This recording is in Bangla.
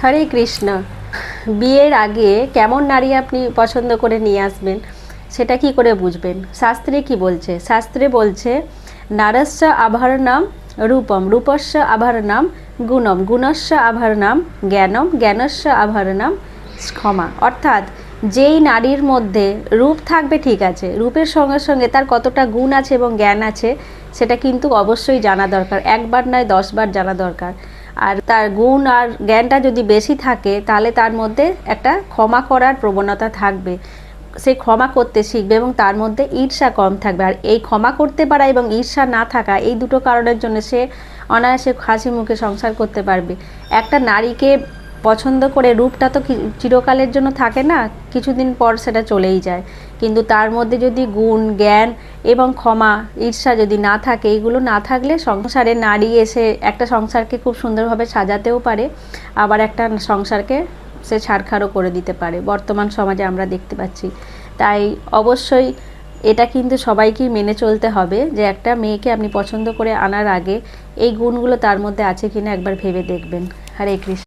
হরে কৃষ্ণ। বিয়ের আগে কেমন নারী আপনি পছন্দ করে নিয়ে আসবেন সেটা কি করে বুঝবেন? শাস্ত্রে কি বলছে? শাস্ত্রে বলছে নারস্য আভরণম রূপম, রূপস্য আভরণম গুণম, গুণস্য আভরণম জ্ঞানম, জ্ঞানস্য আভরণম ক্ষমা। অর্থাৎ যেই নারীর মধ্যে রূপ থাকবে ঠিক আছে, রূপের সঙ্গে সঙ্গে তার কতটা গুণ আছে এবং জ্ঞান আছে সেটা কিন্তু অবশ্যই জানা দরকার, একবার নয় 10 বার জানা দরকার। আর তার গুণ আর জ্ঞানটা যদি বেশি থাকে তাহলে তার মধ্যে একটা ক্ষমা করার প্রবণতা থাকবে, সে ক্ষমা করতে শিখবে এবং তার মধ্যে ঈর্ষা কম থাকবে। আর এই ক্ষমা করতে পারা এবং ঈর্ষা না থাকা, এই দুটো কারণের জন্য সে অনায়াসে হাসি মুখে সংসার করতে পারবে। একটা নারীকে পছন্দ করে রূপটা তো চিরকালের জন্য থাকে না, কিছুদিন পর সেটা চলেই যায়, কিন্তু তার মধ্যে যদি গুণ, জ্ঞান এবং ক্ষমা, ঈর্ষা যদি না থাকে, এইগুলো না থাকলে সংসারে নারী এসে একটা সংসারকে খুব সুন্দরভাবে সাজাতেও পারে, আবার একটা সংসারকে সে ছাড়খাড়ও করে দিতে পারে, বর্তমান সমাজে আমরা দেখতে পাচ্ছি। তাই অবশ্যই এটা কিন্তু সবাইকেই মেনে চলতে হবে যে একটা মেয়েকে আপনি পছন্দ করে আনার আগে এই গুণগুলো তার মধ্যে আছে কিনা একবার ভেবে দেখবেন। হরে কৃষ্ণ।